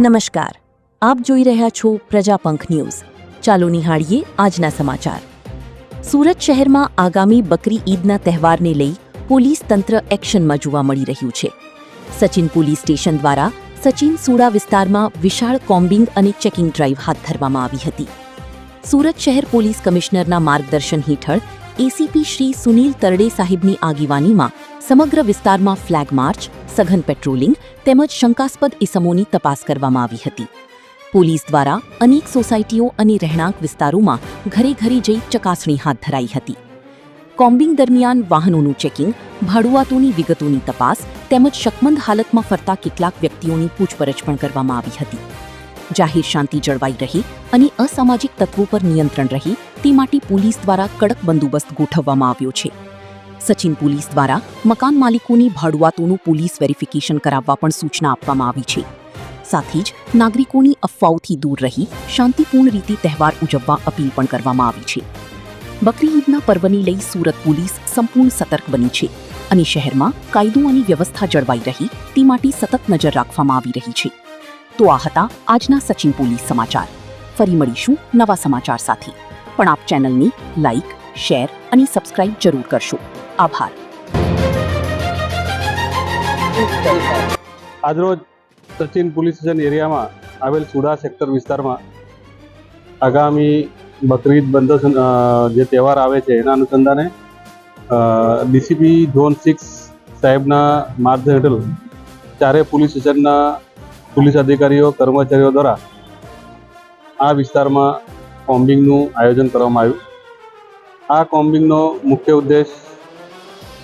નમસ્કાર, આપ જોઈ રહ્યા છો પ્રજાપંખ ન્યૂઝ. ચાલો નિહાળીએ આજના સમાચાર. સુરત શહેરમાં આગામી બકરી ઈદના તહેવારને લઈ પોલીસ તંત્ર એક્શનમાં જોવા મળી રહ્યું છે. સચિન પોલીસ સ્ટેશન દ્વારા સચિન સુડા વિસ્તારમાં વિશાળ કોમ્બિંગ અને ચેકિંગ ડ્રાઈવ હાથ ધરવામાં આવી હતી. સુરત શહેર પોલીસ કમિશનરના માર્ગદર્શન હેઠળ એસીપી શ્રી સુનિલ તરડે સાહેબની આગેવાનીમાં સમગ્ર વિસ્તારમાં ફ્લેગ માર્ચ, સઘન પેટ્રોલિંગ તેમજ શંકાસ્પદ ઇસમોની તપાસ કરવામાં આવી હતી. પોલીસ દ્વારા અનેક સોસાયટીઓ અને રહેણાંક વિસ્તારોમાં ઘરે ઘરે જઈ ચકાસણી હાથ ધરાઈ હતી. કોમ્બિંગ દરમિયાન વાહનોનું ચેકિંગ, ભાડુઆતોની વિગતોની તપાસ તેમજ શકમંદ હાલતમાં ફરતા કેટલાક વ્યક્તિઓની પૂછપરછ પણ કરવામાં આવી હતી. જાહેર શાંતિ જળવાઈ રહે અને અસામાજિક તત્વો પર નિયંત્રણ રહે તે માટે પોલીસ દ્વારા કડક બંદોબસ્ત ગોઠવવામાં આવ્યો છે. સચિન પોલીસ દ્વારા મકાન માલિકોની ભાડુઆતોનું પોલીસ વેરિફિકેશન કરાવવા પણ સૂચના આપવામાં આવી છે. સાથે જ નાગરિકોની અફવાઓથી દૂર રહી શાંતિપૂર્ણ રીતે તહેવાર ઉજવવા અપીલ પણ કરવામાં આવી છે. બકરી ઈદના પર્વને લઈ સુરત પોલીસ સંપૂર્ણ સતર્ક બની છે અને શહેરમાં કાયદો અને વ્યવસ્થા જળવાઈ રહી તે માટે સતત નજર રાખવામાં આવી રહી છે. તો આ હતા આજના સચિન પોલીસ સમાચાર. ફરી મળીશું નવા સમાચાર સાથે. પણ આપ ચેનલને લાઇક, શેર અને સબસ્ક્રાઇબ જરૂર કરશો. આભાર. આજરોજ સચિન પોલીસ સ્ટેશન એરિયામાં આવેલ સુડા સેક્ટર વિસ્તારમાં આગામી બકરી ઈદ બંધો જે તહેવાર આવે છે એના અનુસંધાને ડીસીપી ઝોન 6 સાહેબના માર્ગદર્શન હેઠળ ચારે પોલીસ સ્ટેશનના પોલીસ અધિકારીઓ કર્મચારીઓ દ્વારા આ વિસ્તારમાં કોમ્બિંગનું આયોજન કરવામાં આવ્યું. આ કોમ્બિંગનો મુખ્ય ઉદ્દેશ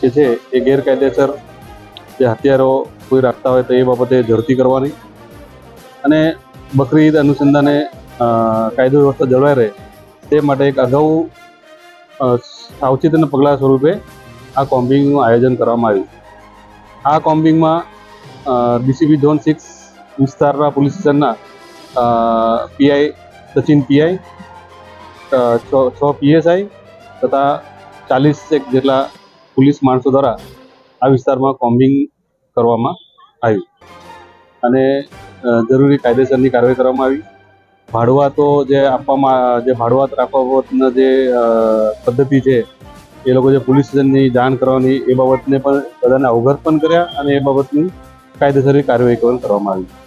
જે છે એ ગેરકાયદેસર જે હથિયારો કોઈ રાખતા હોય તો એ બાબતે ઝડપી કરવાની અને બકરી ઈદ અનુસંધાને કાયદો વ્યવસ્થા જળવાઈ રહે તે માટે એક અગાઉ સાવચેતીના પગલાં સ્વરૂપે આ કોમ્બિંગનું આયોજન કરવામાં આવ્યું. આ કોમ્બિંગમાં ડીસીપી ઝોન 6 વિસ્તારના પોલીસ સ્ટેશનના પીઆઈ સચિન પીઆઈ, 6 પીએસઆઈ તથા 40 જેટલા પોલીસ માણસો દ્વારા આ વિસ્તારમાં કોમ્બિંગ કરવામાં આવ્યું અને જરૂરી કાયદેસરની કાર્યવાહી કરવામાં આવી. ભાડુઆતો જે ભાડુઆત રાખવા બાબતના જે પદ્ધતિ છે એ લોકો જે પોલીસ સ્ટેશનની જાણ કરવાની એ બાબતને પણ બધાને અવગત પણ કર્યા અને એ બાબતની કાયદેસરની કાર્યવાહી કરવામાં આવી.